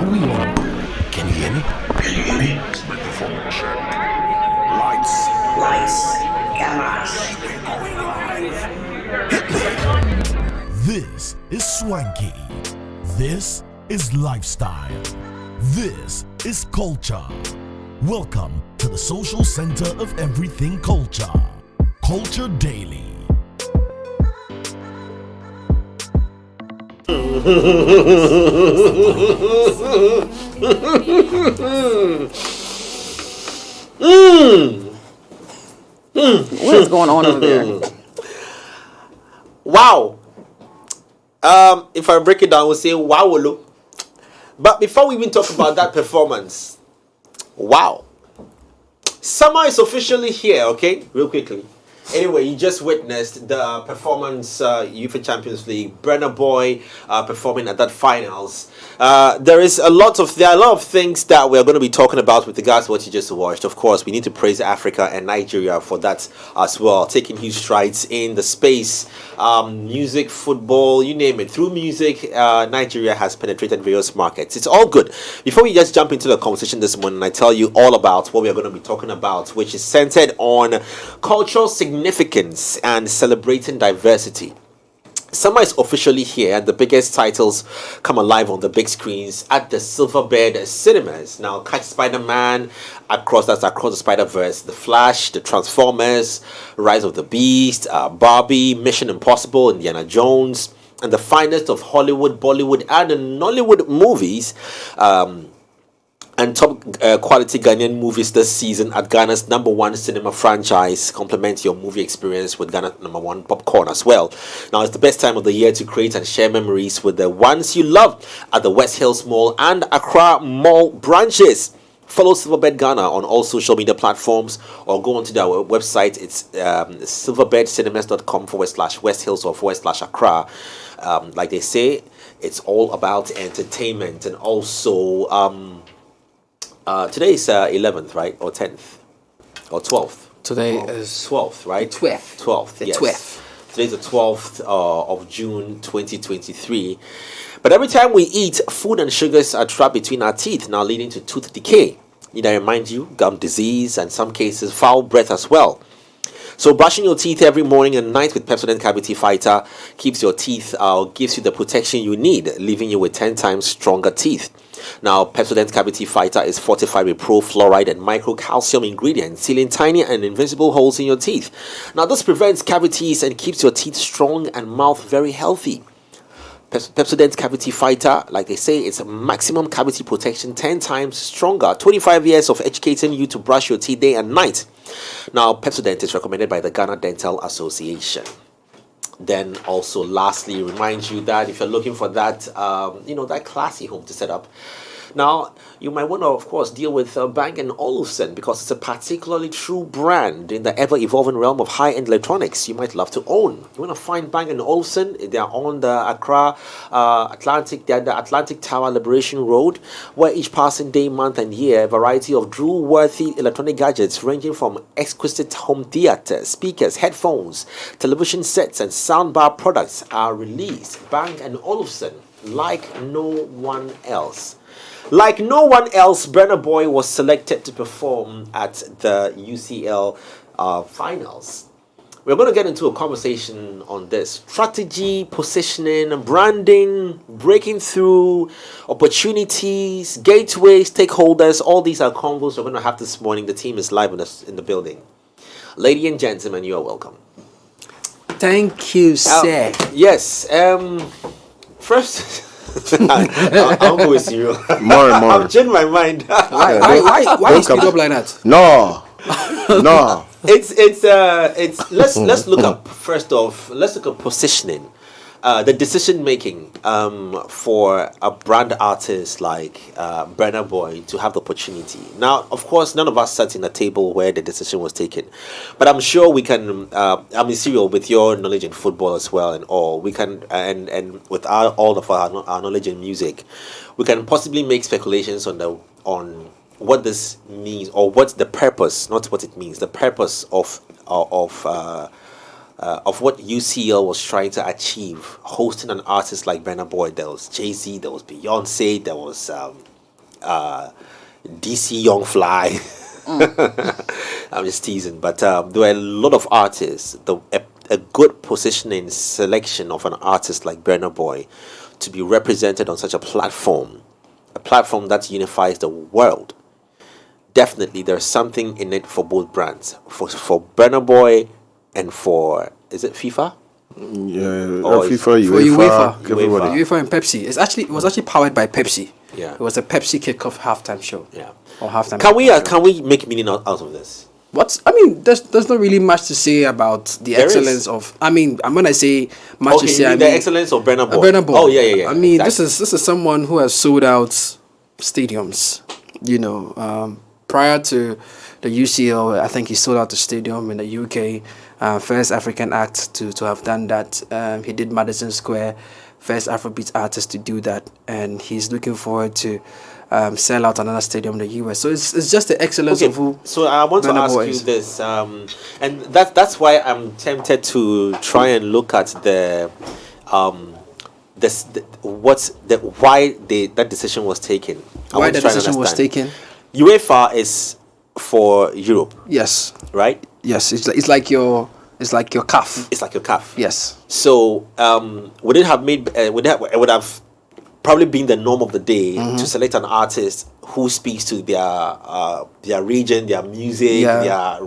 Are we on? Can you hear me? Can you hear me? Microphone check. Lights, cameras. This is swanky. This is lifestyle. This is culture. Welcome to the social center of everything culture. Culture Daily. What is going on over there? Wow. If I break it down, we'll say wow. But before we even talk about that performance, wow. Summer is officially here, okay? Real quickly. Anyway, you just witnessed the performance, UEFA Champions League, Burna Boy performing at that finals. There are a lot of things that we're going to be talking about with regards to what you just watched. Of course, we need to praise Africa and Nigeria for that as well, taking huge strides in the space, music, football, you name it. Through music, Nigeria has penetrated various markets. It's all good. Before we just jump into the conversation this morning, I tell you all about what we are going to be talking about, which is centered on cultural significance and celebrating diversity. Summer is officially here, and the biggest titles come alive on the big screens at the Silverbird Cinemas. Now, catch Spider-Man across the Spider-Verse, The Flash, The Transformers, Rise of the Beast, Barbie, Mission Impossible, Indiana Jones, and the finest of Hollywood, Bollywood, and Nollywood movies. And top quality Ghanaian movies this season at Ghana's #1 cinema franchise. Complement your movie experience with Ghana #1 popcorn as well. Now, it's the best time of the year to create and share memories with the ones you love at the West Hills Mall and Accra Mall branches. Follow Silverbird Ghana on all social media platforms or go onto their website. It's silverbirdcinemas.com/West Hills or /Accra. Like they say, it's all about entertainment. And also, today is 11th, right? Or 10th? Or 12th? Today is 12th, right? 12th. 12th, yes. 12th. Today's the 12th of June 2023. But every time we eat, food and sugars are trapped between our teeth, now leading to tooth decay. Need I remind you, gum disease, and in some cases, foul breath as well. So brushing your teeth every morning and night with Pepsodent Cavity Fighter keeps your teeth, gives you the protection you need, leaving you with 10 times stronger teeth. Now, Pepsodent Cavity Fighter is fortified with pro-fluoride and micro-calcium ingredients, sealing tiny and invisible holes in your teeth. Now, this prevents cavities and keeps your teeth strong and mouth very healthy. Pepsodent Cavity Fighter, like they say, it's a maximum cavity protection 10 times stronger. 25 years of educating you to brush your teeth day and night. Now, Pepsodent is recommended by the Ghana Dental Association. Then also, lastly, remind you that if you're looking for that, that classy home to set up, now you might want to, of course, deal with Bang & Olufsen because it's a particularly true brand in the ever-evolving realm of high-end electronics you might love to own. You want to find Bang & Olufsen? They are on the Accra the Atlantic Tower Liberation Road, where each passing day, month, and year, a variety of drool-worthy electronic gadgets ranging from exquisite home theater, speakers, headphones, television sets, and soundbar products are released. Bang & Olufsen, like no one else. Like no one else, Burna Boy was selected to perform at the UCL finals. We're going to get into a conversation on this. Strategy, positioning, branding, breaking through, opportunities, gateways, stakeholders. All these are convos we're going to have this morning. The team is live in the building. Ladies and gentlemen, you are welcome. Thank you, sir. Yes. First... I'll go with you. More. I've changed my mind. Why you speak up like that? No. It's let's look up first off. Let's look at positioning. The decision making for a brand artist like Burna Boy to have the opportunity. Now, of course, none of us sat in a table where the decision was taken, but I'm sure we can. Cyril, with your knowledge in football as well, and all we can, and with all of our knowledge in music, we can possibly make speculations on what this means or what's the purpose, not what it means, the purpose of of what UCL was trying to achieve, hosting an artist like Burna Boy. There was Jay-Z, there was Beyonce, there was DC Young Fly. I'm just teasing, but there were a lot of artists. A good positioning selection of an artist like Burna Boy to be represented on such a platform that unifies the world. Definitely, there's something in it for both brands, for Burna Boy and for, is it FIFA? Yeah, Or FIFA, For UEFA. everybody. UEFA and Pepsi. It was actually powered by Pepsi. Yeah. It was a Pepsi kickoff halftime show. Yeah. Or halftime. Can we make meaning out of this? There's not really much to say about the There excellence is. of. When I say much to say, the excellence of Burna Boy. Burna Boy. Oh yeah. This is someone who has sold out stadiums. Prior to the UCL, I think he sold out the stadium in the UK. First African act to have done that. He did Madison Square, first Afrobeats artist to do that, and he's looking forward to sell out another stadium in the US. So it's just the excellence of who. So I want to Burna ask Boy you is. this, and that's why I'm tempted to try and look at why that decision was taken. Why the decision was taken? UEFA is for Europe, Yes, right? yes. It's like your calf. It's like your calf. Yes. So would it would have probably been the norm of the day to select an artist who speaks to their region, their music, their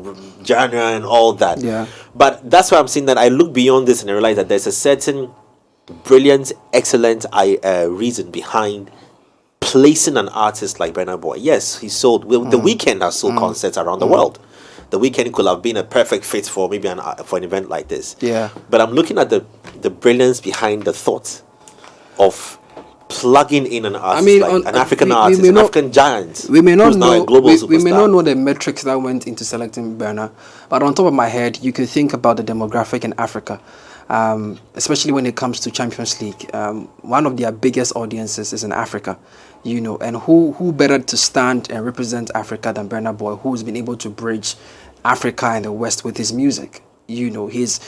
genre, and all that. Yeah. But that's why I'm saying that I look beyond this and I realize that there's a certain brilliant, excellent reason behind placing an artist like Burna Boy. Yes, he sold. The Weeknd has sold concerts around the world. The Weeknd could have been a perfect fit for maybe for an event like this. Yeah. But I'm looking at the brilliance behind the thought of plugging in an artist, an African artist, an African giant. We may not who's now know. a global We may superstar. not know the metrics that went into selecting Burna, but on top of my head, you can think about the demographic in Africa, especially when it comes to Champions League. One of their biggest audiences is in Africa, and who better to stand and represent Africa than Burna Boy, who's been able to bridge Africa and the West with his music. His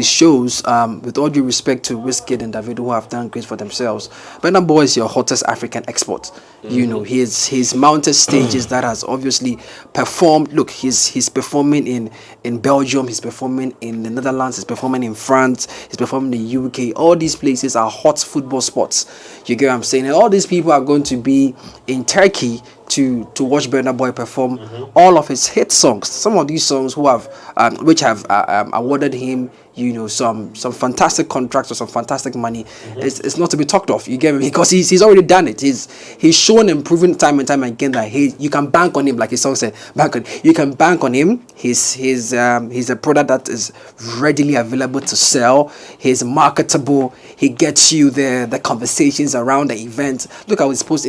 shows, with all due respect to Wizkid and Davido, who have done great for themselves, Burna Boy is your hottest African export. He's mounted stages that has obviously performed. Look, he's performing in Belgium, he's performing in the Netherlands, he's performing in France, he's performing in the UK. All these places are hot football spots. You get what I'm saying? And all these people are going to be in Turkey to watch Burna Boy perform all of his hit songs. Some of these songs which have awarded him some fantastic contracts or some fantastic money. It's not to be talked of. You get me? Because he's already done it. He's shown and proven time and time again that you can bank on him, like his song said. You can bank on him. He's a product that is readily available to sell. He's marketable. He gets you the conversations around the event. Look at his post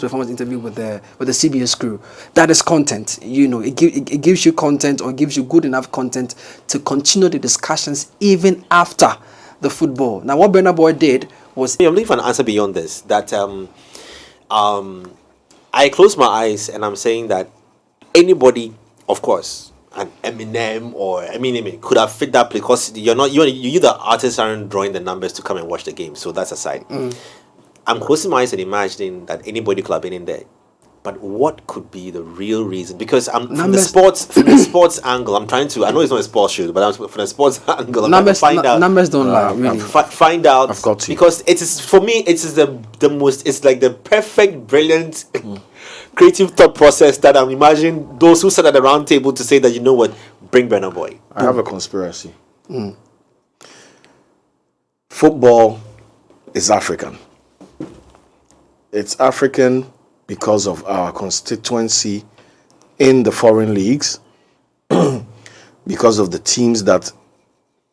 performance interview with the CBS crew. That is content. It gives you content, or gives you good enough content to continue the discussions even after the football. Now, what Burna Boy did was... I'm looking for an answer beyond this. That I close my eyes and I'm saying that anybody, of course, an Eminem or Eminem could have fit that, because you the artists aren't drawing the numbers to come and watch the game. So that's aside. I'm closing my eyes and imagining that anybody could have been in there. But what could be the real reason? Because from the sports angle, I'm trying to. I know it's not a sports show, but from the sports angle, I'm trying to find out. Numbers don't lie, really. Find out. I've got to. Because it is, for me, it is the most. It's like the perfect, brilliant, creative thought process that I'm imagining those who sat at the round table to say that, you know what, bring Burna Boy. I have a conspiracy. Football is African. It's African because of our constituency in the foreign leagues, because of the teams that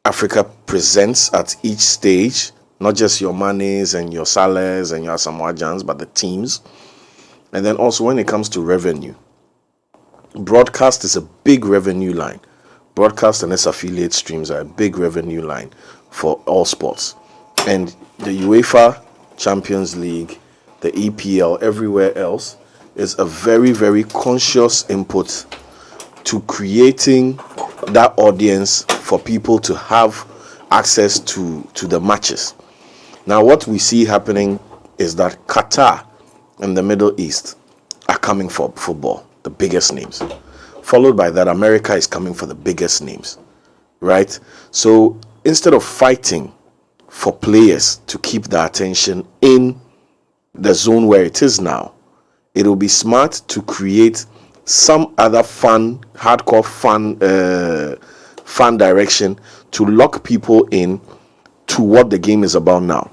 Africa presents at each stage, not just your Manes and your Salehs and your Asamoah Gyan's, but the teams. And then also when it comes to revenue, broadcast is a big revenue line. Broadcast and its affiliate streams are a big revenue line for all sports. And the UEFA Champions League, the EPL, everywhere else, is a very, very conscious input to creating that audience for for people to have access to the matches. Now, what we see happening is that Qatar and the Middle East are coming for football, the biggest names. Followed by that, America is coming for the biggest names, right? So instead of fighting for players to keep the attention in the zone where it is now, it will be smart to create some other hardcore fun direction to lock people in to what the game is about now.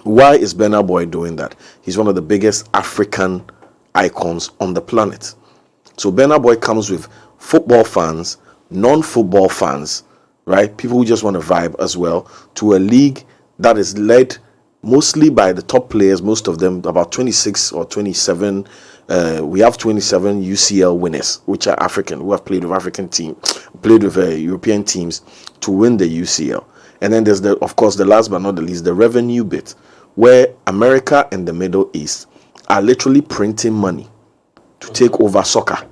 Why is Burna Boy doing that? He's one of the biggest African icons on the planet. So Burna Boy comes with football fans, non-football fans, right? People who just want to vibe as well, to a league that is led mostly by the top players, most of them, about 26 or 27. We have 27 UCL winners, which are African, who have played with European teams to win the UCL. And then there's, of course, the last but not the least, the revenue bit, where America and the Middle East are literally printing money to take over soccer.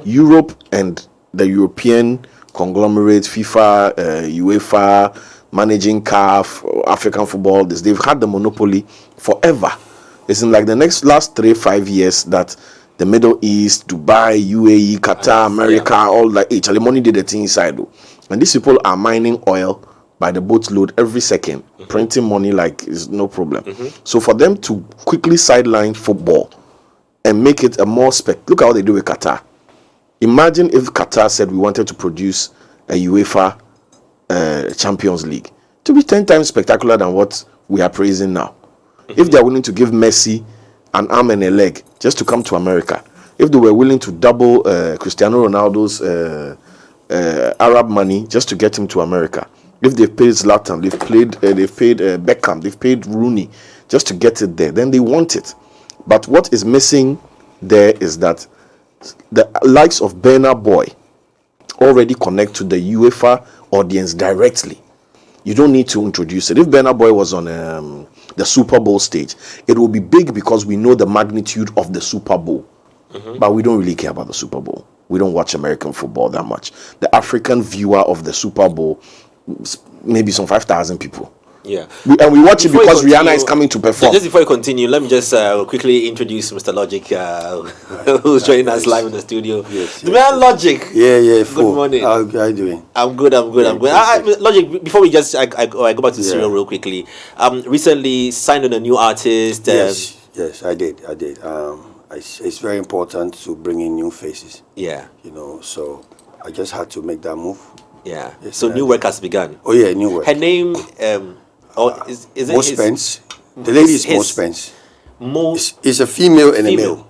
Europe and the European conglomerate, FIFA, UEFA, managing CAF, African football, they've had the monopoly forever. It's in like the last 3-5 years that the Middle East, Dubai, UAE, Qatar, America, all like Charlie money did the thing inside though. And these people are mining oil by the boatload every second, printing money like is no problem. So for them to quickly sideline football and make it a more look at what they do with Qatar. Imagine if Qatar said we wanted to produce a UEFA Champions League. To be 10 times spectacular than what we are praising now. If they are willing to give Messi an arm and a leg just to come to America, if they were willing to double Cristiano Ronaldo's Arab money just to get him to America, if they've paid Zlatan, they've paid Beckham, they've paid Rooney just to get it there, then they want it. But what is missing there is that the likes of Burna Boy already connect to the UEFA audience directly. You don't need to introduce it. If Burna Boy was on the Super Bowl stage, it will be big because we know the magnitude of the Super Bowl. But we don't really care about the Super Bowl. We don't watch American football that much. The African viewer of the Super Bowl, maybe some 5,000 people. Yeah. We watch it because Rihanna is coming to perform. Just before you continue, let me just quickly introduce Mr. Logic, who's joining us live in the studio. Yes, the man Logic. Yeah. Good morning. How are you doing? I'm good. Logic, before we I go back to Cyril real quickly. Recently signed on a new artist. Yes, I did. It's very important to bring in new faces. Yeah. So I just had to make that move. Yeah. Yes, so new work has begun. Oh yeah, new work. Her name, is it Mo Spence? The lady is Mo Spence. It's a female and a male.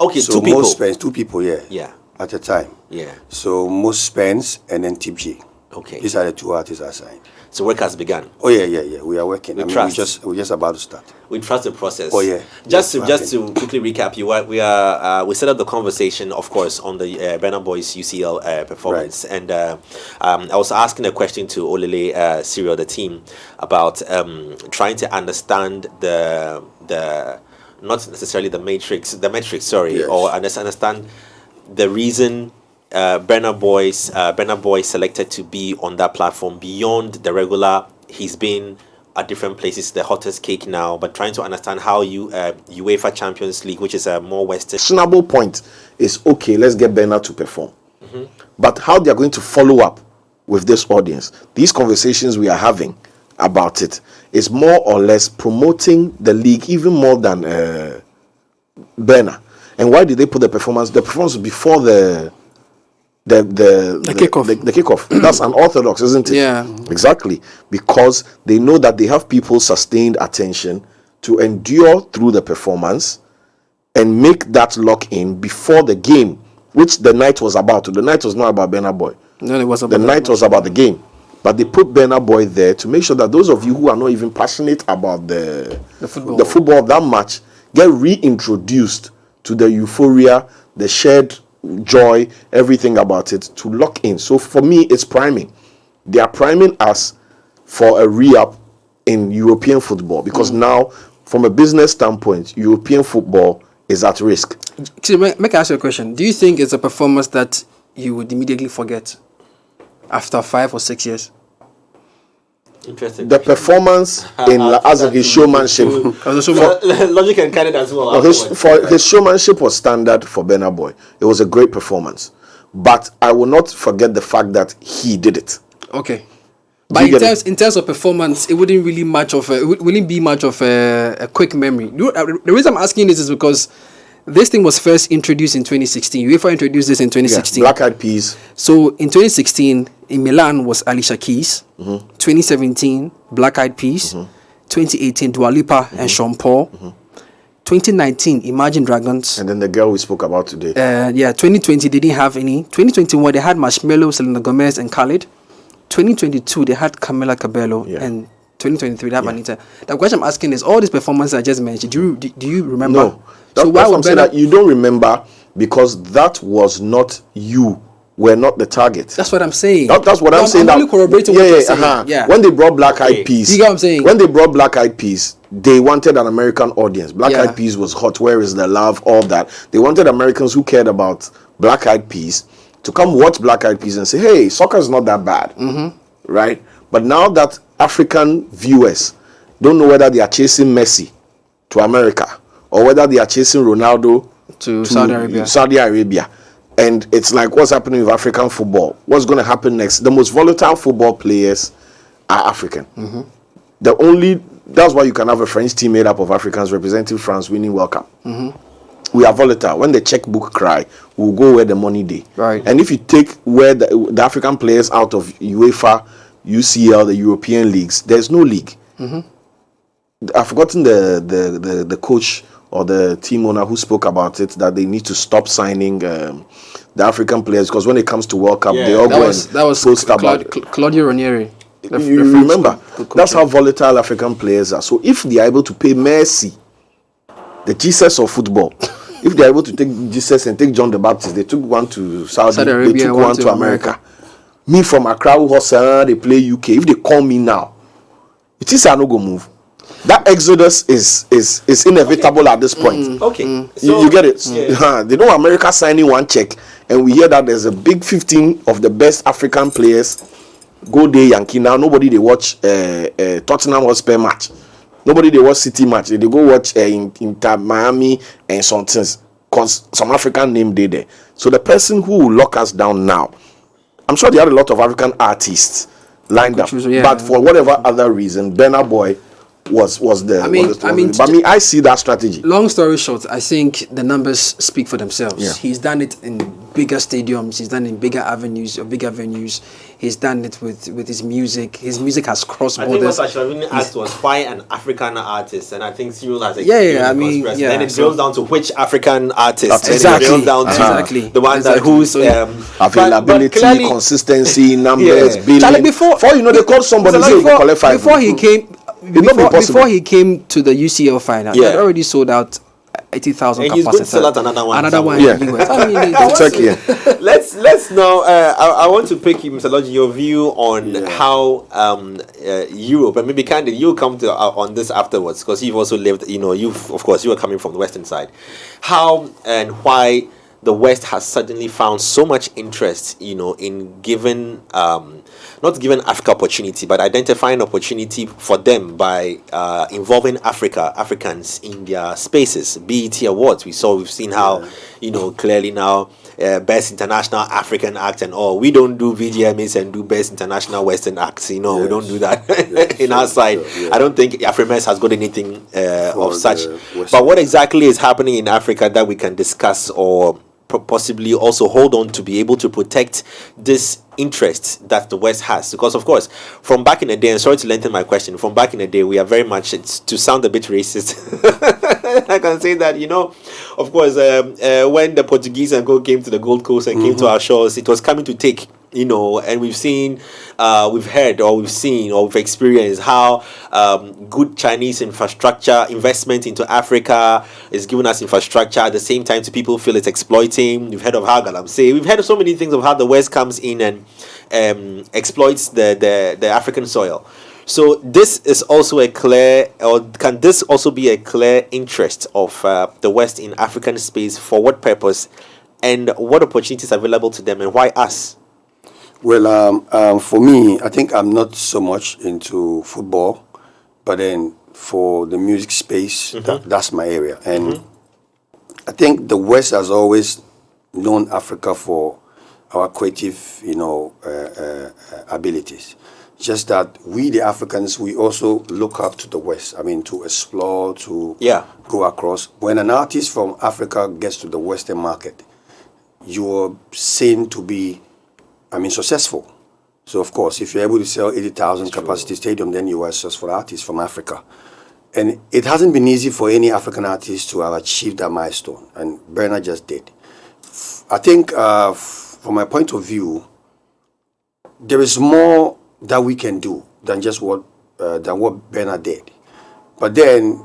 Okay, so two people. Mo Spence, two people, yeah. Yeah. At the time. Yeah. So Mo Spence and then Tip G. Okay. These are the two artists I signed. So work has begun. Oh yeah. We are working. We're just about to start. We trust the process. Oh yeah. Just to quickly recap, we set up the conversation, of course, on the Burna Boy's UCL performance, right. And I was asking a question to Olele, Cyril, the team, about trying to understand the not necessarily the metrics, sorry, yes. Or understand the reason Burna Boy selected to be on that platform beyond the regular. He's been at different places, the hottest cake now, but trying to understand how UEFA Champions League, which is a more Western. Snubble point is okay. Let's get Burna to perform, but how they are going to follow up with this audience? These conversations we are having about it is more or less promoting the league even more than Burna. And why did they put the performance? The performance before the kickoff. The kickoff. That's unorthodox, isn't it? Yeah. Exactly. Because they know that they have people's sustained attention to endure through the performance and make that lock in before the game, which the night was about. The night was not about Burna Boy. No, it was about the night was about the game. But they put Burna Boy there to make sure that those of you who are not even passionate about the football that much get reintroduced to the euphoria, the shared joy, everything about it to lock in. So for me, it's priming. They are priming us for a re-up in European football because now, from a business standpoint, European football is at risk. Make I ask you a question. Do you think it's a performance that you would immediately forget? after 5 or 6 years. Interesting. The performance in as of his showmanship. Logic and Canada as well. His showmanship was standard for Burna Boy. It was a great performance, but I will not forget the fact that he did it. Okay. But in terms of performance, it wouldn't really wouldn't be much of a quick memory. The reason I'm asking this is because this thing was first introduced in 2016. UEFA introduced this in 2016. Black Eyed Peas. So in 2016, in Milan was Alicia Keys. 2017, Black Eyed Peas. 2018, Dua Lipa and Sean Paul. 2019, Imagine Dragons. And then the girl we spoke about today. 2020, they didn't have any. 2021, they had Marshmello, Selena Gomez, and Khalid. 2022, they had Camila Cabello, and 2023, they have Anita. The question I'm asking is, all these performances I just mentioned, do you remember? No. So why would that you don't remember? Because that was not you. Were not the target. That's what I'm saying. That's what I'm saying. I'm only corroborating what you're saying. When they brought Black Eyed Peas, you get what I'm saying? When they brought Black Eyed Peas, they wanted an American audience. Black Eyed Peas was hot. Where is the love? All that. They wanted Americans who cared about Black Eyed Peas to come watch Black Eyed Peas and say, "Hey, soccer is not that bad." Right? But now that African viewers don't know whether they are chasing Messi to America or whether they are chasing Ronaldo to Saudi Arabia, and it's like, what's happening with African football? What's going to happen next? The most volatile football players are African. That's why you can have a French team made up of Africans representing France winning World Cup. We are volatile. When the checkbook cry, we'll go where the money day. Right. And if you take where the African players out of UEFA, UCL, the European leagues, there's no league. I've forgotten the coach or the team owner who spoke about it, that they need to stop signing the African players, because when it comes to World Cup, they all that was Claudio Ranieri. You remember? That's how volatile African players are. So if they are able to pay Messi, the Jesus of football, if they are able to take Jesus and take John the Baptist, they took one to Saudi Arabia, they took one to America. Me from Accra, they play UK. If they call me now, it is a no-go move. That exodus is inevitable at this point. So, you get it? They know America signing one check, and we hear that there's a big 15 of the best African players go there Yankee. Now nobody they watch Tottenham Hotspur match. Nobody they watch City match. They go watch Inter Miami and some things, cause some African name there. So the person who will lock us down now, I'm sure they had a lot of African artists lined up, but for whatever other reason, Burna Boy was the. I see that strategy. Long story short, I think the numbers speak for themselves. He's done it in bigger stadiums. He's done it in bigger avenues or bigger venues. He's done it with his music. His music has crossed borders. I think what I really asked was why an African artist, and I think Cyril has then it boils down to which African artist. Exactly. It boils down to the one that who's availability, consistency, numbers, billing. Before they called somebody say qualify. Before he came to the UCL final, he had already sold out 80,000 capacity. He's going to sell out another one. In the US. Turkey. Let's now. I want to pick you, Mr. Logi, your view on how Europe, and maybe Candy, you'll come to on this afterwards, because you've also lived. You were coming from the Western side. How and why the West has suddenly found so much interest, in giving not giving Africa opportunity, but identifying opportunity for them by involving Africans in their spaces. BET Awards, we've seen how, clearly now, Best International African Act and all. We don't do VGMAs and do Best International Western Acts. We don't do that in our side. I don't think Afrobeats has got anything of such. But what exactly is happening in Africa that we can discuss or possibly also hold on to be able to protect this interest that the West has? Because of course, from back in the day, and sorry to lengthen my question, from back in the day, we are very much, it's to sound a bit racist, I can say that, of course, when the Portuguese and go came to the Gold Coast and came to our shores, it was coming to take, and we've seen, we've heard, or we've seen, or we've experienced how good Chinese infrastructure investment into Africa is giving us infrastructure. At the same time, to people feel it's exploiting. We've heard of how Galamsey. We've heard of so many things of how the West comes in and exploits the African soil. So this is also can this also be a clear interest of the West in African space? For what purpose, and what opportunities are available to them, and why us? Well, for me, I think I'm not so much into football, but then for the music space, that's my area. And I think the West has always known Africa for our creative, abilities. Just that we, the Africans, we also look up to the West. I mean, to explore, to go across. When an artist from Africa gets to the Western market, you're seen to be, successful. So, of course, if you're able to sell 80,000 capacity stadium, then you are a successful artist from Africa. And it hasn't been easy for any African artist to have achieved that milestone, and Burna just did. I think, from my point of view, there is more that we can do than just what Burna did. But then,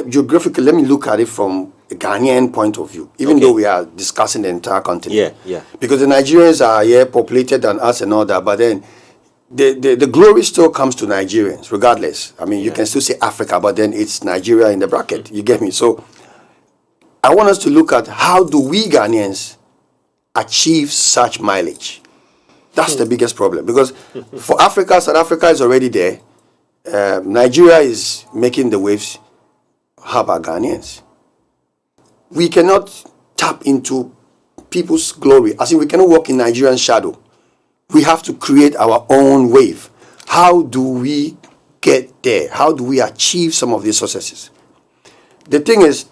geographically, let me look at it from a Ghanaian point of view, even though we are discussing the entire continent. Yeah. Because the Nigerians are populated than us and all that, but then the glory still comes to Nigerians, regardless. I mean, you can still say Africa, but then it's Nigeria in the bracket. You get me? So I want us to look at how do we Ghanaians achieve such mileage. That's the biggest problem. Because for Africa, South Africa is already there. Nigeria is making the waves. How about Ghanaians? We cannot tap into people's glory. As in, we cannot walk in Nigerian shadow. We have to create our own wave. How do we get there? How do we achieve some of these successes? The thing is,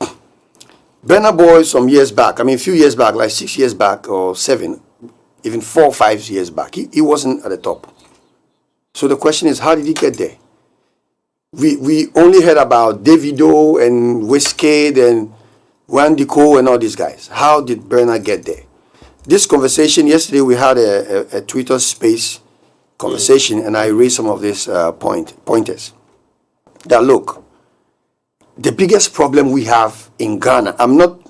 Burna Boy some years back, a few years back, like 6 years back or 7, even 4 or 5 years back, he wasn't at the top. So the question is, how did he get there? We only heard about Davido and Wizkid and Wendy Cole and all these guys. How did Burna get there? This conversation, yesterday we had a Twitter space conversation, and I raised some of these pointers. That look, the biggest problem we have in Ghana, I'm not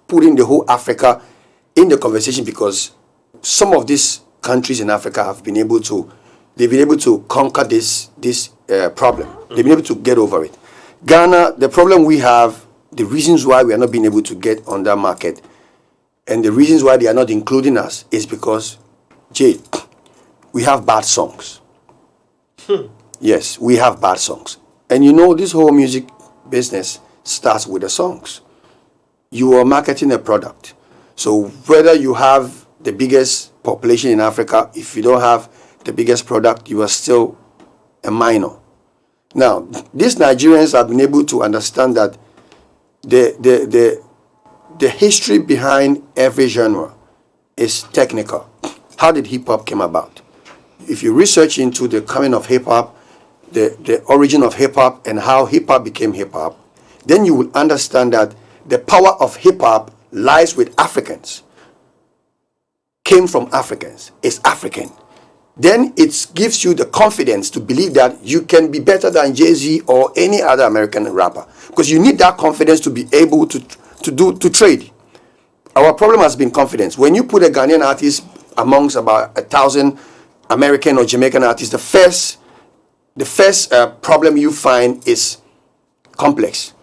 putting the whole Africa in the conversation because some of these countries in Africa have been able to conquer this problem. They've been able to get over it. Ghana, the problem we have, the reasons why we are not being able to get on that market, and the reasons why they are not including us is because, Jay, we have bad songs. Yes, we have bad songs. And this whole music business starts with the songs. You are marketing a product. So whether you have the biggest population in Africa, if you don't have the biggest product, you are still a minor. Now, these Nigerians have been able to understand that the history behind every genre is technical. How did hip-hop come about? If you research into the coming of hip-hop, the origin of hip-hop and how hip-hop became hip-hop, then you will understand that the power of hip-hop lies with Africans. Came from Africans. It's African. Then it gives you the confidence to believe that you can be better than Jay-Z or any other American rapper. Because you need that confidence to be able to trade. Our problem has been confidence. When you put a Ghanaian artist amongst about 1,000 American or Jamaican artists, the first problem you find is complex.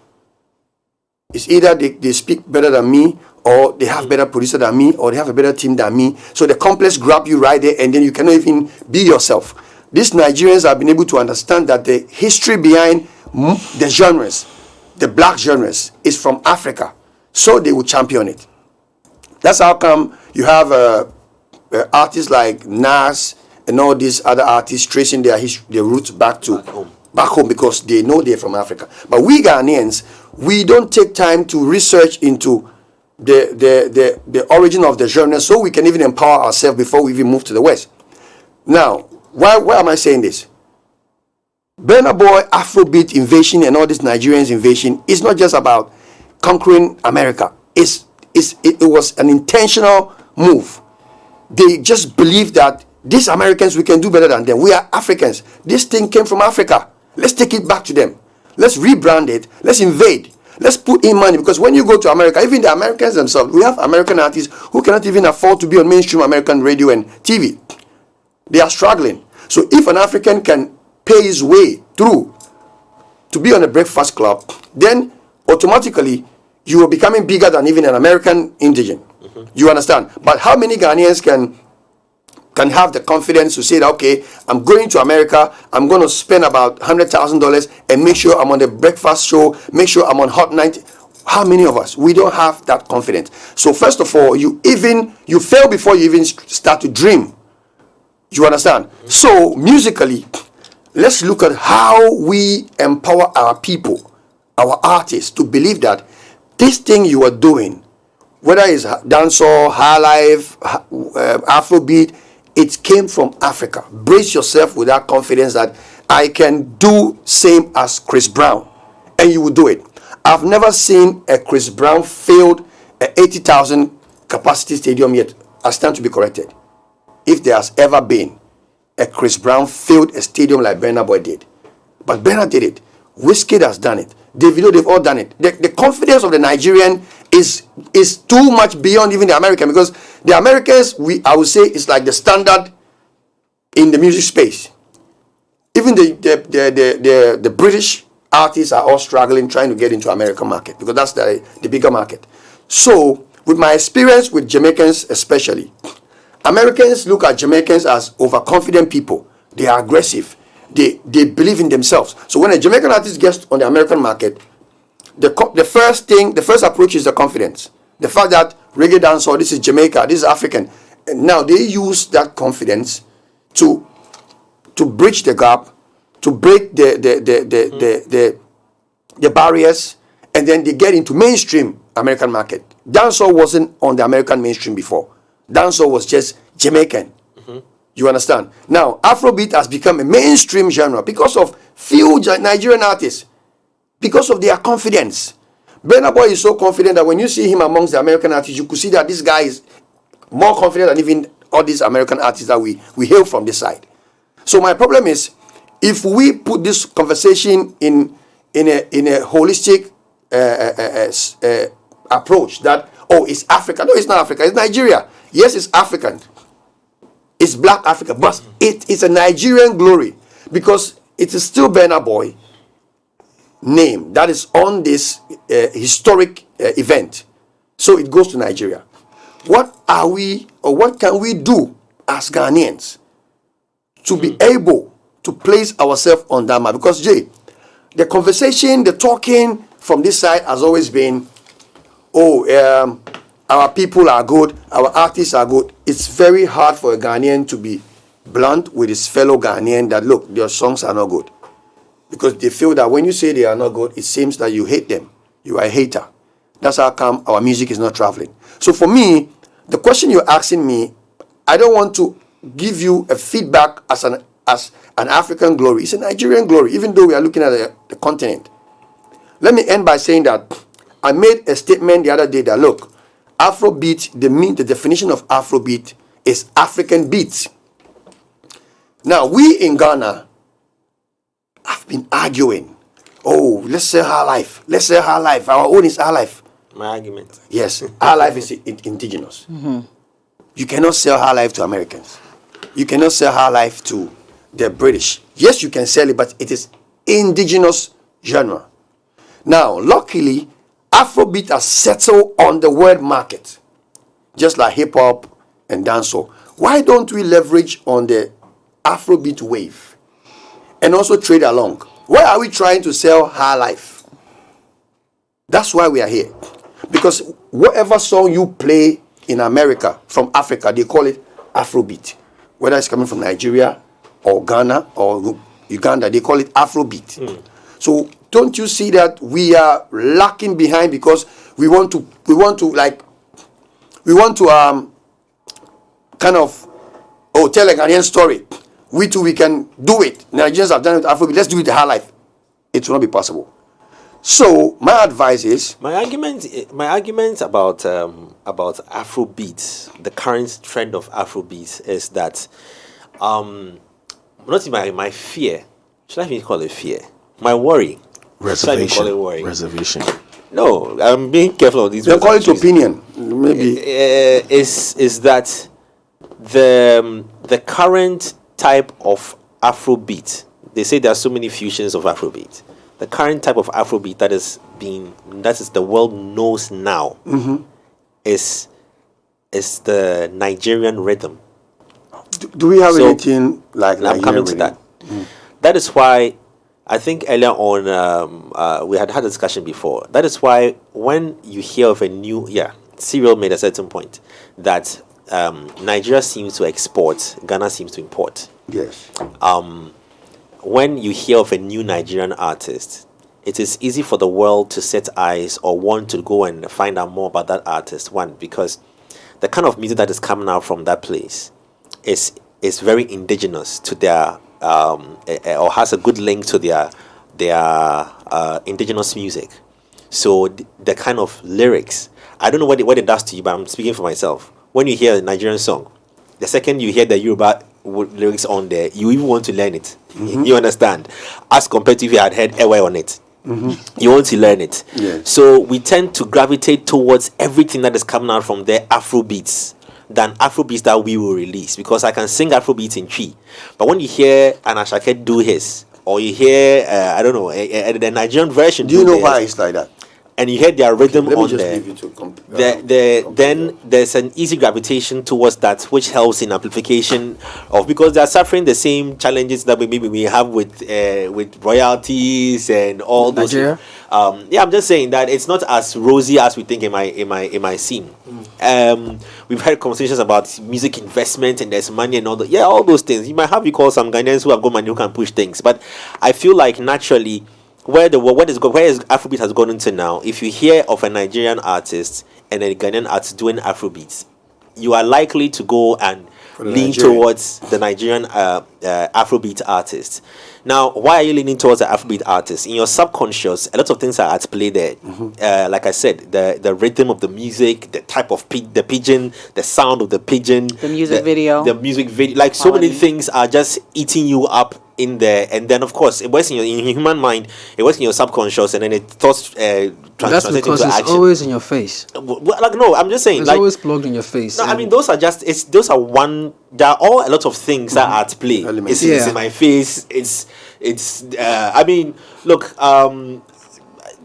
It's either they speak better than me, or they have better producer than me, or they have a better team than me. So the complex grab you right there, and then you cannot even be yourself. These Nigerians have been able to understand that the history behind the genres, the black genres, is from Africa. So they will champion it. That's how come you have artists like Nas and all these other artists tracing their roots back home because they know they're from Africa. But we Ghanaians, we don't take time to research into the origin of the genre so we can even empower ourselves before we even move to the West. Now, why am I saying this? Burna Boy, Afrobeat invasion and all this Nigerians invasion is not just about conquering America. It was an intentional move. They just believe that these Americans, we can do better than them. We are Africans. This thing came from Africa. Let's take it back to them. Let's rebrand it. Let's invade. Let's put in money. Because when you go to America, even the Americans themselves, we have American artists who cannot even afford to be on mainstream American radio and TV. They are struggling. So if an African can pay his way through to be on a breakfast club, then automatically you are becoming bigger than even an American indigent. You understand? But how many Ghanaians can can have the confidence to say that, okay, I'm going to America, I'm going to spend about $100,000 and make sure I'm on the breakfast show, make sure I'm on Hot 90. How many of us? We don't have that confidence. So first of all, you fail before you even start to dream. You understand? So musically, let's look at how we empower our people, our artists, to believe that this thing you are doing, whether it's dancehall, high life, Afrobeat, it came from Africa. Brace yourself with that confidence that I can do same as Chris Brown, and you will do it. I've never seen a Chris Brown failed a 80,000 capacity stadium yet. I stand to be corrected. If there has ever been a Chris Brown failed a stadium like Burna Boy did, but Burna did it. Wizkid has done it. Davido, they've all done it. The confidence of the Nigerian is too much beyond even the American, because the Americans, I would say, is like the standard in the music space. Even the British artists are all struggling trying to get into American market, because that's the bigger market. So with my experience with Jamaicans especially, Americans look at Jamaicans as overconfident people. They are aggressive. They believe in themselves. So when a Jamaican artist gets on the American market, the first approach is the confidence. The fact that reggae dancehall, this is Jamaica, this is African. And now they use that confidence to bridge the gap, to break the barriers, and then they get into mainstream American market. Dancehall wasn't on the American mainstream before. Dancehall was just Jamaican. You understand? Now, Afrobeat has become a mainstream genre because of few Nigerian artists, because of their confidence. Burna Boy is so confident that when you see him amongst the American artists, you could see that this guy is more confident than even all these American artists that we hail from this side. So my problem is, if we put this conversation in a holistic approach that, oh, it's Africa. No, it's not Africa. It's Nigeria. Yes, it's African. It's Black Africa, but it is a Nigerian glory because it is still Burna Boy name that is on this historic event. So it goes to Nigeria. What are we, or what can we do as Ghanaians to be able to place ourselves on that map? Because Jay, the conversation, the talking from this side has always been, our people are good, our artists are good. It's very hard for a Ghanaian to be blunt with his fellow Ghanaian that, look, their songs are not good. Because they feel that when you say they are not good, it seems that you hate them. You are a hater. That's how come our music is not traveling. So for me, the question you're asking me, I don't want to give you a feedback as an African glory. It's a Nigerian glory, even though we are looking at the continent. Let me end by saying that I made a statement the other day that, look, Afrobeat, the definition of Afrobeat is African beats. Now, we in Ghana have been arguing, let's sell our life. Let's sell our life. Our own is our life. My argument. Yes, our life is indigenous. Mm-hmm. You cannot sell our life to Americans. You cannot sell our life to the British. Yes, you can sell it, but it is indigenous genre. Now, luckily, Afrobeat has settled on the world market, just like hip-hop and dancehall. Why don't we leverage on the Afrobeat wave and also trade along? Why are we trying to sell high life? That's why we are here. Because whatever song you play in America, from Africa, they call it Afrobeat. Whether it's coming from Nigeria or Ghana or Uganda, they call it Afrobeat. So don't you see that we are lacking behind because we want to kind of tell a Ghanaian story. We too, we can do it. Nigerians have done it with Afrobeat. Let's do it the high life. It will not be possible. So my advice is my argument about Afrobeat, the current trend of Afrobeat, is that not my fear. Should I even call it fear? My worry. Reservation. No, I'm being careful of these. They call it opinion. Maybe is that the current type of Afrobeat? They say there are so many fusions of Afrobeat. The current type of Afrobeat that is the world knows now, is the Nigerian rhythm. Do we have So, anything like I'm coming to Nigerian that. That is why I think earlier on we had a discussion before. That is why when you hear of a new, Cyril made a certain point that Nigeria seems to export, Ghana seems to import. Yes. When you hear of a new Nigerian artist, it is easy for the world to set eyes or want to go and find out more about that artist. One, because the kind of music that is coming out from that place is very indigenous to their or has a good link to their indigenous music. So the kind of lyrics, I don't know what it does to you, but I'm speaking for myself. When you hear a Nigerian song, the second you hear the Yoruba lyrics on there, you even want to learn it. You understand? As compared to if you had heard Ewe on it. You want to learn it. Yes. So we tend to gravitate towards everything that is coming out from their Afrobeats than Afrobeats that we will release, because I can sing Afrobeats in Twi. But when you hear an Ashake do his, or you hear I don't know the Nigerian version, Do you know theirs, why it's like that? and you hear their rhythm Let me on just there, leave you to then there's an easy gravitation towards that, which helps in amplification of, because they are suffering the same challenges that maybe we have with royalties and all those. Nigeria? I'm just saying that it's not as rosy as we think it might seem. We've had conversations about music investment and there's money and all those things. You might have some Ghanaians who have got money who can push things, but I feel like naturally, where Afrobeat has gone into now, if you hear of a Nigerian artist and a Ghanaian artist doing Afrobeats, you are likely to go and lean towards the Nigerian Afrobeat artist. Now, why are you leaning towards the Afrobeat artist? In your subconscious, a lot of things are at play there. Like I said, the rhythm of the music, the type of the pigeon, the sound of the pigeon, The music video. the music video, like so many things are just eating you up in there, and then of course it works in your human mind, it works in your subconscious, and then it thoughts That's translates because into it's action. always in your face. Like no, I'm just saying, It's like always plugged in your face. no, I and mean those are there are all a lot of things that are at play. Elements. It's Yeah. in my face. It's I mean, look,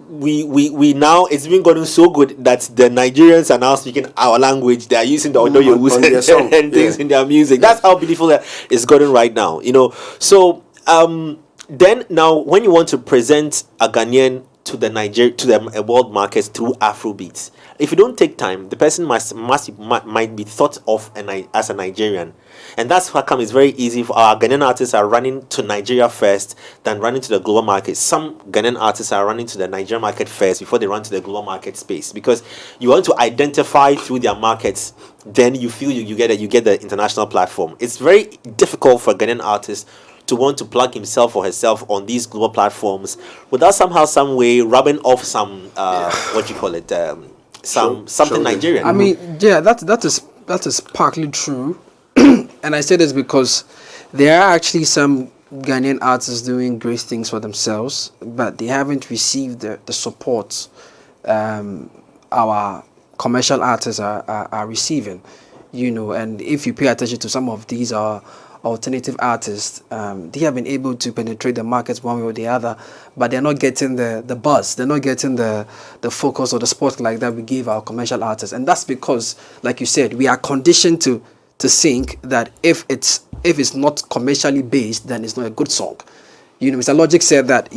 we now, it's been gotten so good that the Nigerians are now speaking our language. They are using the on their song. and things in their music. That's how beautiful that it's gotten right now. So then now when you want to present a Ghanaian to the world markets through Afrobeats, if you don't take time, the person might be thought of as a Nigerian. And that's how come it's very easy for our Ghanaian artists are running to Nigeria first than running to the global market. Some Ghanaian artists are running to the Nigerian market first before they run to the global market space, because you want to identify through their markets, then you feel you get the international platform. It's very difficult for a Ghanaian artist to want to plug himself or herself on these global platforms without somehow, some way rubbing off some what you call it, something Nigerian. I mean, yeah, that is partly true, and I say this because there are actually some Ghanaian artists doing great things for themselves, but they haven't received the support our commercial artists are receiving, and if you pay attention to some of these alternative artists, they have been able to penetrate the markets one way or the other, but they're not getting the buzz, they're not getting the focus or the spotlight that we give our commercial artists. And that's because, like you said, we are conditioned to think that if it's not commercially based, then it's not a good song. Mr. Logic said that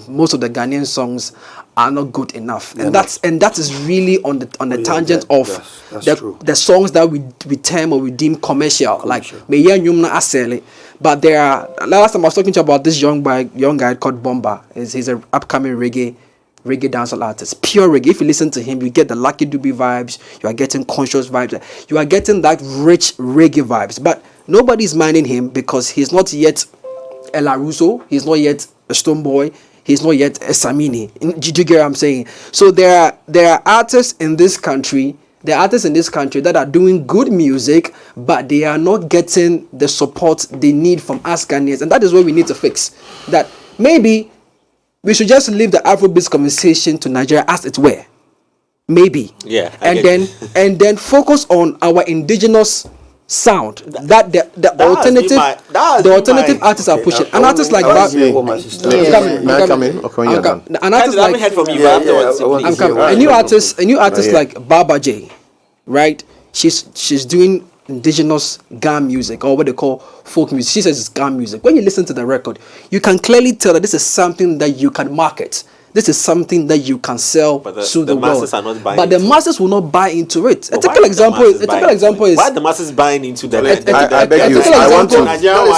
most of the Ghanaian songs are not good enough, and that is really on the tangent of the songs that we term or we deem commercial. Like Meya Nyumna Asele. But there are, last time I was talking to you about this young guy called Bomba. He's an upcoming reggae dancehall artist, pure reggae. If you listen to him, you get the Lucky Dube vibes, you are getting conscious vibes, you are getting that rich reggae vibes, but nobody's minding him because he's not yet Ella Russo, he's not yet a Stone Boy, he's not yet a Samini. Do you get what I'm saying? So there are artists in this country that are doing good music, but they are not getting the support they need from us Ghanaians, and that is what we need to fix. That maybe we should just leave the Afrobeats conversation to Nigeria as it were. Maybe. Yeah. And then focus on our indigenous sound that the alternative artists are pushing. An artist like an artist like heard from you afterwards. a new artist like Baba J, right? She's doing indigenous Ghan music, or what they call folk music. She says it's Ghan music. When you listen to the record, you can clearly tell that this is something that you can market. This is something that you can sell to the world. Masses are not buying but the masses will not buy into it. A But typical example is why are the masses buying into the I beg you. I want to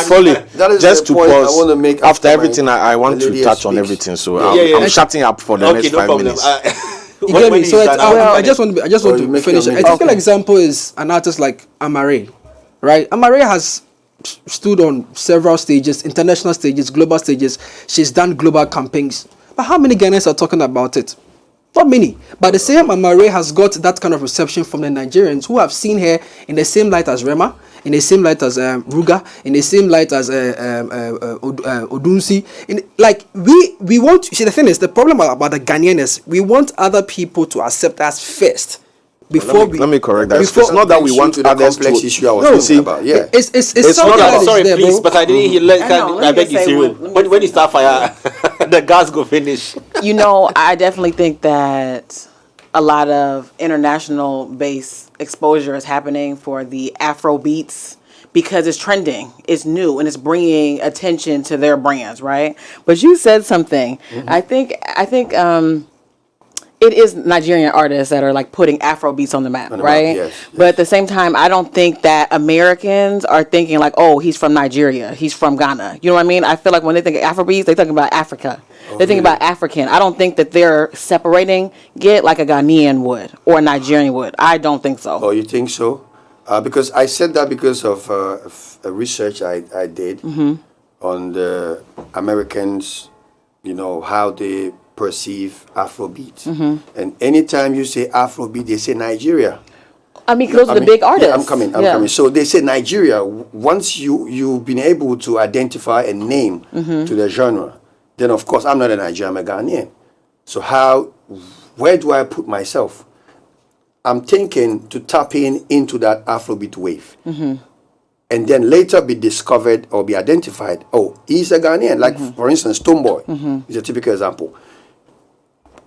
fully that is just the to point I pause. want to make After after everything, my I want to lady touch on speaks. everything. So Yeah. I'm shutting up for the next 5 minutes. You get me? So I just want you to make finish. your A minute. typical example is an artist like Amare, right? Amare has stood on several stages, international stages, global stages. She's done global campaigns. But how many Ghanaians are talking about it? Not many. But the same Amare has got that kind of reception from the Nigerians who have seen her in the same light as Rema, in the same light as Ruga, in the same light as Odunsi. We want. See, the thing is, the problem about the Ghanaian is we want other people to accept us first. Let me correct that. Before- It's not that we want to the others complex to. issue I was No, talking see, about. Yeah. It's It's something not that about- is Sorry, there, please, bro. but I didn't hear. let I me beg you, say Cyril. one- When you start fire, the gas go finish. You know, I definitely think that a lot of international based exposure is happening for the Afrobeats because it's trending, it's new, and it's bringing attention to their brands, right? But you said something. I think it is Nigerian artists that are like putting Afrobeats on the map, On the map, right? yes, But at the same time, I don't think that Americans are thinking like, oh, he's from Nigeria, he's from Ghana. You know what I mean? I feel like when they think of Afrobeats, they're thinking about Africa. They think about African. I don't think that they're separating it like a Ghanaian would or a Nigerian would. I don't think so. Oh, you think so? Because I said that because of a research I did on the Americans, you know, how they perceive Afrobeat. And anytime you say Afrobeat, they say Nigeria. I mean, those are the big artists. Yeah, I'm coming. So they say Nigeria. Once you've been able to identify a name to the genre, then of course I'm not a Nigerian, I'm a Ghanaian. So where do I put myself? I'm thinking to tap into that Afrobeat wave. And then later be discovered or be identified. Oh, he's a Ghanaian. Like for instance, Stonebwoy is a typical example.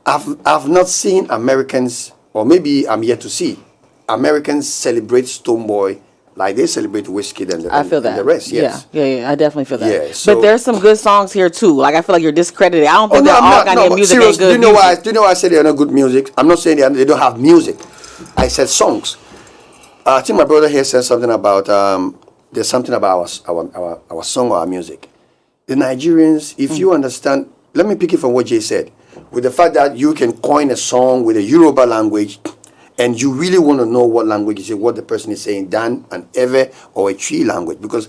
I've not seen Americans, or maybe I'm yet to see Americans celebrate Stonebwoy like they celebrate Whiskey and I feel that. the rest. Yes. Yeah. I definitely feel that. Yeah, so- but there's some good songs here too. Like I feel like you're discredited. I don't think no, that I'm all not. Ghanaian No, music serious. ain't good. Do you know music. why I said they're not good music? I'm not saying they don't have music. I said songs. I think my brother here said something about there's something about our song or our music. The Nigerians, if you understand, let me pick it from what Jay said. With the fact that you can coin a song with a Yoruba language, and you really want to know what language is it, what the person is saying, than an Ewe or a Tree language, because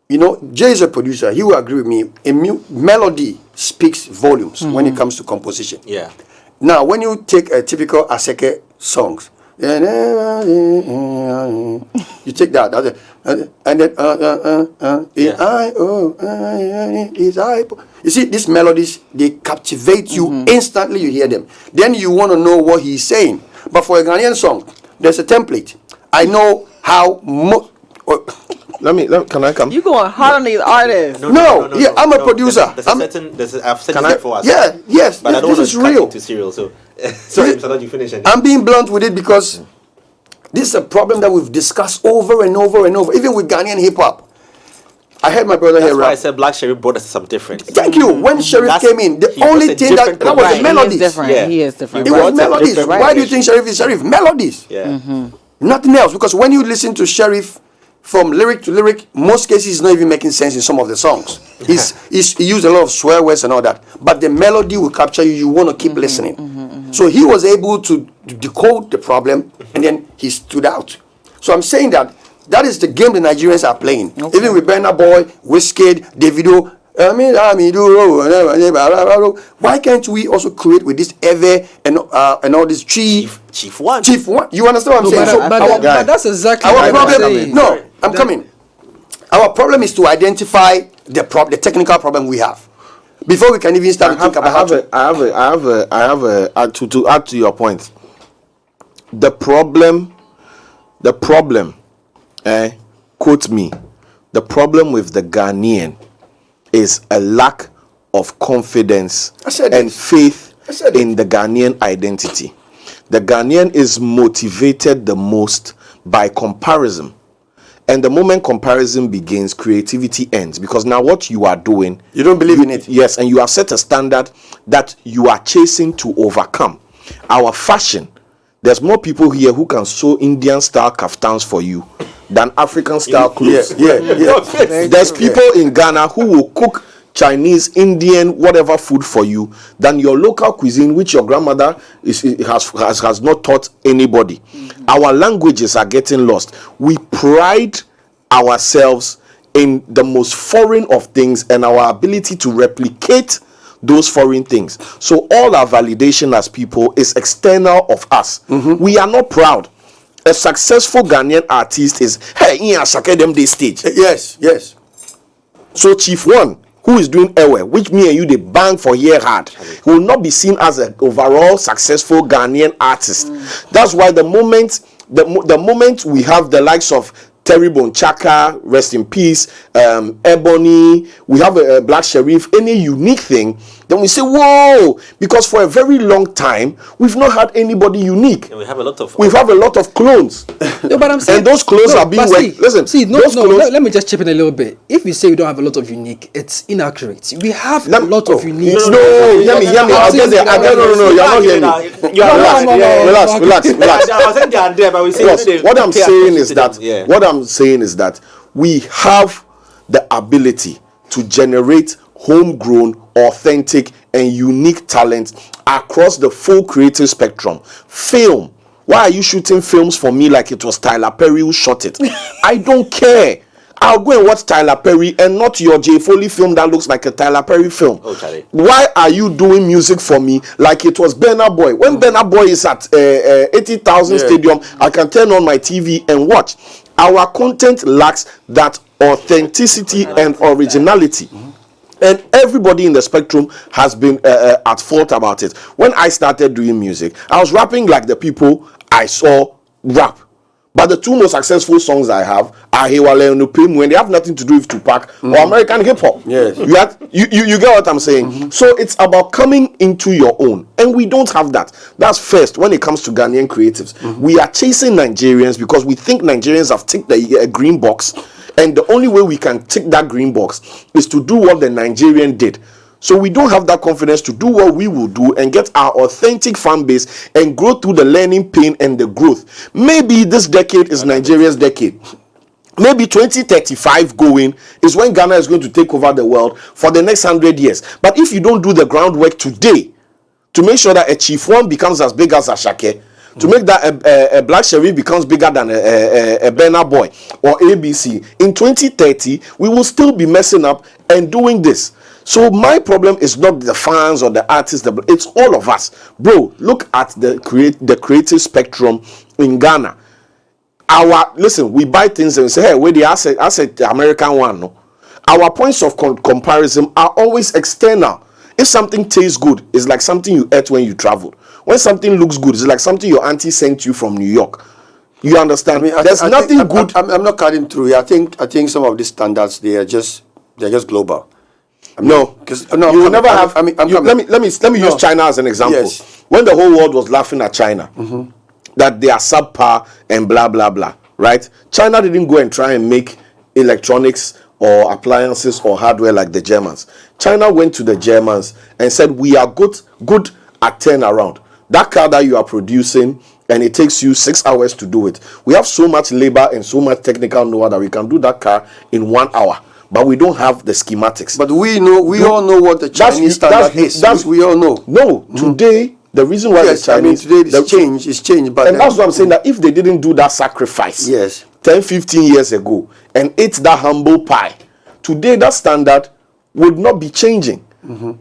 you know Jay is a producer. He will agree with me. Melody speaks volumes when it comes to composition. Yeah. Now, when you take a typical Aseke songs, you take that, and then you see these melodies, they captivate you instantly. You hear them, then you want to know what he's saying. But for a Ghanaian song, there's a template. I know how. Can I come? You going hard on these artists? I'm a producer. I've said Can this I- before. Yes, But I don't this want is to cut real. into Cyril. So sorry, Mr. Lord, you finish. I'm being blunt with it because this is a problem that we've discussed over and over and over, even with Ghanaian hip hop. I heard my brother That's here why I rap. said Black Sheriff brought us some difference. Thank you. When Sheriff That's- came in, the he only was a thing that different was guy. the melodies. He is different. Yeah. He is different. It He was was a melodies. different Why do you combination. think Sheriff is Sheriff? Melodies. Yeah. Nothing else. Because when you listen to Sheriff from lyric to lyric, most cases he's not even making sense in some of the songs. He used a lot of swear words and all that. But the melody will capture you. You want to keep listening. So he was able to decode the problem, and then he stood out. So I'm saying that is the game the Nigerians are playing. Even with Burna Boy, Wizkid, Davido. Why can't we also create with this Ewe and all this Chief one. Chief one? You understand what I'm saying? So But that's exactly our what I'm problem. saying. No, I'm coming. Our problem is to identify the technical problem we have before we can even start to think about how to. To add to your point. The problem, quote me, the problem with the Ghanaian is a lack of confidence I said and it. faith I said it. in the Ghanaian identity. The Ghanaian is motivated the most by comparison. And the moment comparison begins, creativity ends, because now what you are doing, You don't believe in it. yes, and you have set a standard that you are chasing to overcome. Our fashion, there's more people here who can sew Indian style kaftans for you than African style clothes. Yeah. There's people in Ghana who will cook Chinese, Indian, whatever food for you than your local cuisine, which your grandmother has not taught anybody. Our languages are getting lost. We pride ourselves in the most foreign of things and our ability to replicate those foreign things. So all our validation as people is external of us. We are not proud. A successful Ghanaian artist is, hey, Ian Sake them this stage. Yes. So Chief One, who is doing Ewe, which me and you they bang for year hard, will not be seen as an overall successful Ghanaian artist. That's why the moment we have the likes of Terry Bonchaka, rest in peace, Ebony, we have a Black Sheriff, any unique thing, then we say, whoa, because for a very long time, we've not had anybody unique. And we have a lot of clones. No, but I'm saying, and those clones are being let me just chip in a little bit. If you say we don't have a lot of unique, it's inaccurate. We have a lot of unique. No, hear me. I'll get there. No, you're not hearing me. Relax. I think they are there, but we say what I'm saying is that we have the ability to generate homegrown, authentic, and unique talent across the full creative spectrum. Film. Why are you shooting films for me like it was Tyler Perry who shot it? I don't care. I'll go and watch Tyler Perry and not your J. Foley film that looks like a Tyler Perry film. Oh, Charlie. Why are you doing music for me like it was Burna Boy? When Burna Boy is at 80,000 stadium, I can turn on my TV and watch. Our content lacks that authenticity and originality. And everybody in the spectrum has been at fault about it. When I started doing music, I was rapping like the people I saw rap. But the two most successful songs I have are Hewale and Upim, when they have nothing to do with Tupac or American hip hop. Yes. You get what I'm saying? So it's about coming into your own. And we don't have that. That's first when it comes to Ghanaian creatives. We are chasing Nigerians because we think Nigerians have ticked the green box. And the only way we can tick that green box is to do what the Nigerian did. So we don't have that confidence to do what we will do and get our authentic fan base and grow through the learning pain and the growth. Maybe this decade is Nigeria's decade. Maybe 2035 going is when Ghana is going to take over the world for the next 100 years. But if you don't do the groundwork today to make sure that a Chief One becomes as big as Ashake, to make that a Black Sheriff becomes bigger than a Burna Boy or ABC, in 2030 we will still be messing up and doing this. So my problem is not the fans or the artists, it's all of us. Bro, look at the creative spectrum in Ghana. Listen, we buy things and we say, hey, where the asset the American one, no? Our points of comparison are always external. If something tastes good, it's like something you ate when you traveled. When something looks good, it's like something your auntie sent you from New York. You understand? There's nothing good. I'm not cutting through here. I think some of these standards they're just global. Because you will never have. Let me use China as an example. Yes. When the whole world was laughing at China, that they are subpar and blah blah blah, right? China didn't go and try and make electronics or appliances or hardware like the Germans. China went to the Germans and said, we are good at turnaround. That car that you are producing, and it takes you 6 hours to do it. We have so much labor and so much technical know-how that we can do that car in 1 hour. But we don't have the schematics. But we all know what the Chinese standard is. We all know. No, today, the reason why the Chinese... today it's changed. But and that's what I'm saying, that if they didn't do that sacrifice 10, 15 years ago and ate that humble pie, today that standard would not be changing.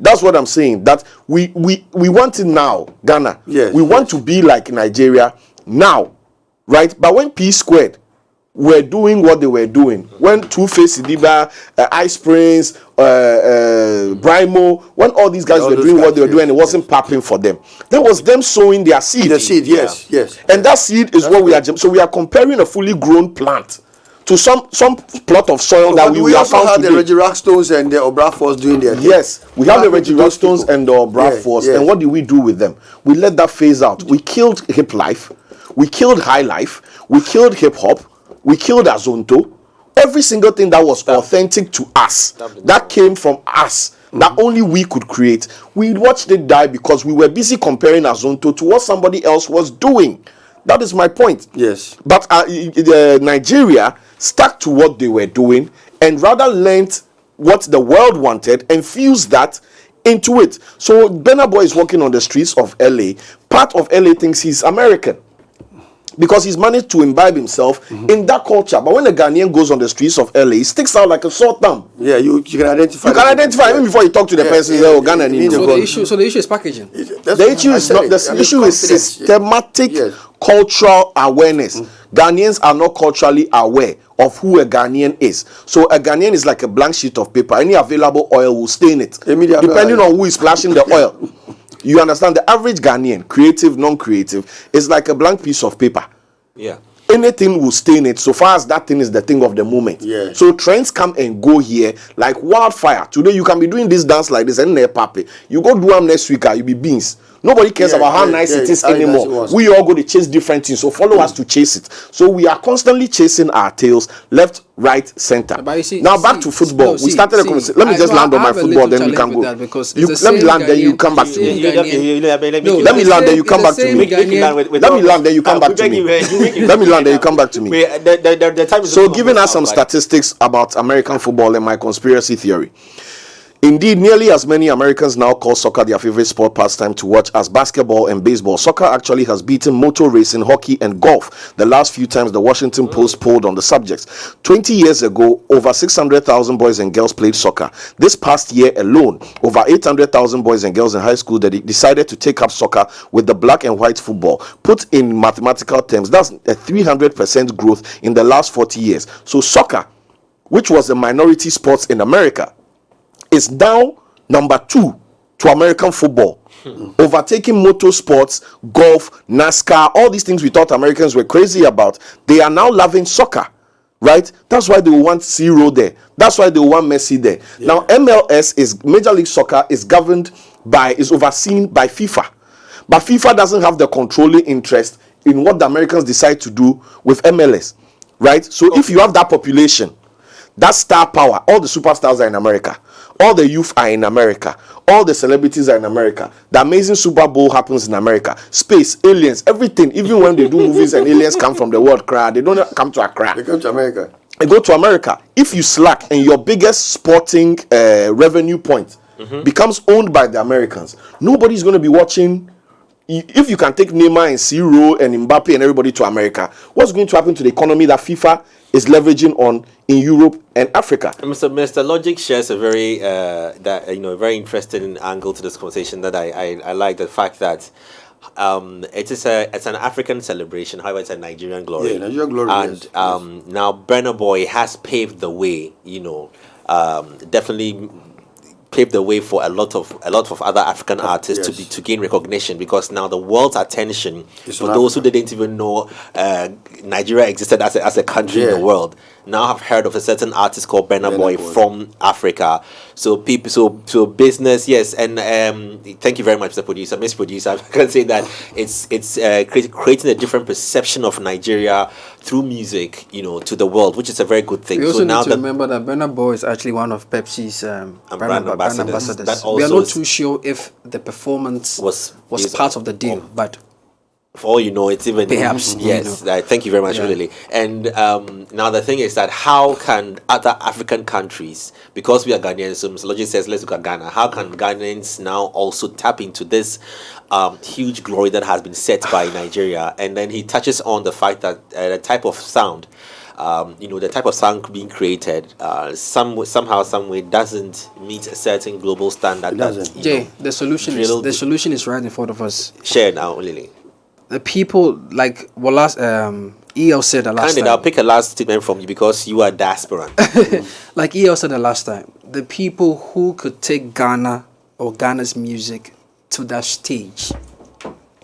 That's what I'm saying, that we want it now, Ghana. We want to be like Nigeria now, right? But when P Squared were doing what they were doing, when Two-Face Sidiba, Ice Prince, Brimo, when all these guys were doing what they were doing, it wasn't popping for them. That was them sowing their seed. Yes. And that seed is what we are. So we are comparing a fully grown plant to some plot of soil that we have found today. We also had the Reggie Rockstones and the Obrafos doing their thing. Yes, we have the Reggie Rockstones and the Obrafos. And what did we do with them? We let that phase out. We killed hip life. We killed high life. We killed hip hop. We killed Azonto. Every single thing that was authentic to us, that came from us, that only we could create, we watched it die because we were busy comparing Azonto to what somebody else was doing. That is my point. Yes. But Nigeria stuck to what they were doing and rather learned what the world wanted and fused that into it. So Burna Boy is walking on the streets of LA. Part of LA thinks he's American because he's managed to imbibe himself in that culture. But when a Ghanaian goes on the streets of LA, he sticks out like a sore thumb. Yeah, you can identify. You can identify even before you talk to the person. Oh, Ghana. So the issue is packaging. The issue is not. The issue is systematic cultural awareness. Ghanaians are not culturally aware of who a Ghanaian is. So a Ghanaian is like a blank sheet of paper. Any available oil will stain it, depending on who is splashing the oil. You understand? The average Ghanaian, creative, non-creative, is like a blank piece of paper. Yeah. Anything will stain it so far as that thing is the thing of the moment. Yeah. So trends come and go here like wildfire. Today you can be doing this dance like this and then papi. You go do them next week, you'll be beans. Nobody cares about how nice it is anymore. We all go to chase different things. So follow us to chase it. So we are constantly chasing our tails left, right, center. Now back to football. We started a conversation. Let me just land on my football, then we can go. Let me land, then you come back to me. Let me land, then you come back to me. Let me land, then you come back to me. Let me land, then you come back to me. So giving us some statistics about American football and my conspiracy theory. Indeed, nearly as many Americans now call soccer their favorite sport pastime to watch as basketball and baseball. Soccer actually has beaten motor racing, hockey, and golf the last few times the Washington Post polled on the subjects. 20 years ago, over 600,000 boys and girls played soccer. This past year alone, over 800,000 boys and girls in high school that decided to take up soccer with the black and white football. Put in mathematical terms, that's a 300% growth in the last 40 years. So soccer, which was a minority sport in America, is now number 2 to American football, overtaking motorsports, golf, NASCAR, all these things we thought Americans were crazy about. They are now loving soccer, right? That's why they want Zero there. That's why they want Messi there. Yeah. Now MLS is Major League Soccer is overseen by FIFA, but FIFA doesn't have the controlling interest in what the Americans decide to do with MLS, right? So if you have that population, that star power, all the superstars are in America. All the youth are in America. All the celebrities are in America. The amazing Super Bowl happens in America. Space, aliens, everything. Even when they do movies and aliens come from the world, they don't come to Accra. They come to America. They go to America. If you slack and your biggest sporting revenue point becomes owned by the Americans, nobody's going to be watching. If you can take Neymar and Zero and Mbappe and everybody to America, what's going to happen to the economy that FIFA is leveraging on in Europe and Africa? Mr. Logic shares a very very interesting angle to this conversation that I like, the fact that it's an African celebration, however it's a Nigerian glory. Yeah, Nigerian glory. And now Burna Boy has paved the way, definitely paved the way for a lot of other African artists to gain recognition, because now the world's attention, for those who didn't even know Nigeria existed as a country in the world, now have heard of a certain artist called Burna Boy from Africa. So people, so business, yes, and thank you very much, Mr. Producer, Miss Producer. I can say that it's creating a different perception of Nigeria through music, to the world, which is a very good thing. We also so now need to remember that Burna Boy is actually one of Pepsi's brand ambassadors. We are not too sure if the performance was part of the deal, but for all you know, it's even perhaps. Yes, thank you very much, really. And now the thing is that how can other African countries, because we are Ghanaians, so Mr. Logic says let's look at Ghana, how can Ghanaians now also tap into this huge glory that has been set by Nigeria? And then he touches on the fact that the type of sound, the type of sound being created, somehow, some way doesn't meet a certain global standard. It doesn't. The solution is right in front of us. Share now, Lily. The people, like what last EL said the last time. I'll pick a last statement from you because you are diaspora. Like EL said the last time, the people who could take Ghana or Ghana's music to that stage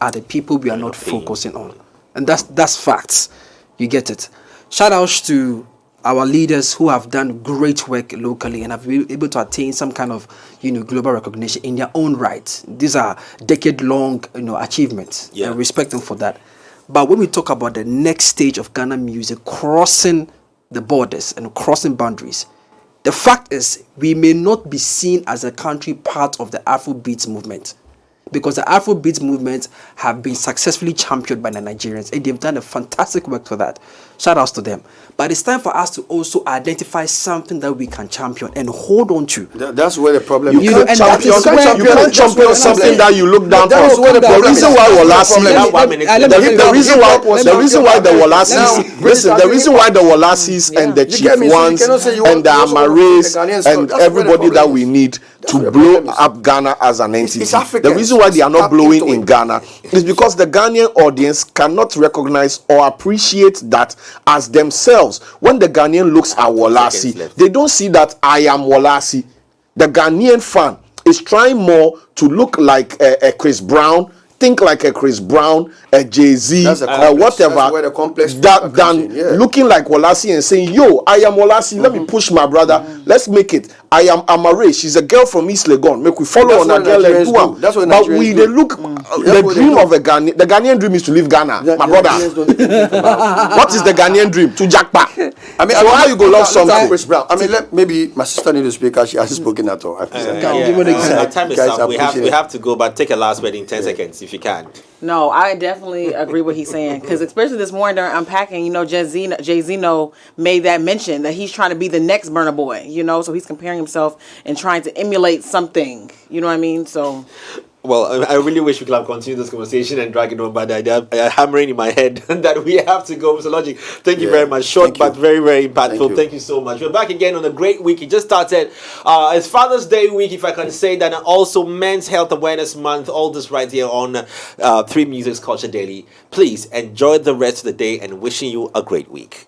are the people we are not focusing on, and that's facts. You get it. Shout outs to our leaders who have done great work locally and have been able to attain some kind of global recognition in their own right. These are decade-long achievements, and respect them for that. But when we talk about the next stage of Ghana music crossing the borders and crossing boundaries, the fact is we may not be seen as a country part of the Afrobeats movement, because the Afrobeats movement have been successfully championed by the Nigerians, and they've done a fantastic work for that. Shout outs to them. But it's time for us to also identify something that we can champion and hold on to. That's where the problem You is. can't and champion, that is where- you can't champion something that you look down That is where for. the The problem reason is. why That's Wolasi, the problem. One minute. the reason why the Now, Wolasis, listen, the reason why the Wolasis and the You Chief get me? So you Ones cannot say you and the want- you also want Amares the Ghanaians to- and that's where the everybody that problem we is. need That's to where the blow problem is. up Ghana as an entity. It's Africans. The reason why they are not Tap blowing into in it. Ghana is because the Ghanaian audience cannot recognize or appreciate that as themselves. When the Ghanaian looks at seconds Wolasi, left. they don't see that I am Wolasi. The Ghanaian fan is trying more to look like a Chris Brown, think like a Chris Brown, a Jay-Z, That's the complex. whatever, That's where the complex than comes in, yeah. looking like Wolasi and saying, yo, I am Wolasi, let me push my brother, let's make it. I am Amare, she's a girl from East Legon, make we follow That's on a what girl and Nigerians do do. am. That's what But Nigerians we, do. they look, That's the what they dream do. of a Ghanaian, the Ghanaian dream is to leave Ghana, my brother. Nigerians don't think about- What is the Ghanaian dream? To jackpot. So how you go love something? Chris Brown. I mean, maybe my sister needs to speak because she hasn't spoken at all. Give it a Our time is Guys, up. I We have appreciate it. to go, but take a last word in 10 seconds if you can. No, I definitely agree with what he's saying, because especially this morning during unpacking, Jay-Z made that mention that he's trying to be the next Burna Boy, so he's comparing himself and trying to emulate something, you know what I mean? So Well, I really wish we could have continued this conversation and drag it on, but I'm hammering in my head that we have to go. Mr. Logic, thank you Yeah, very much. Short, thank you. but very, very impactful. Thank you. So much. We're back again on a great week. It just started. It's Father's Day week, if I can say that, and also Men's Health Awareness Month. All this right here on 3 Music's Culture Daily. Please enjoy the rest of the day and wishing you a great week.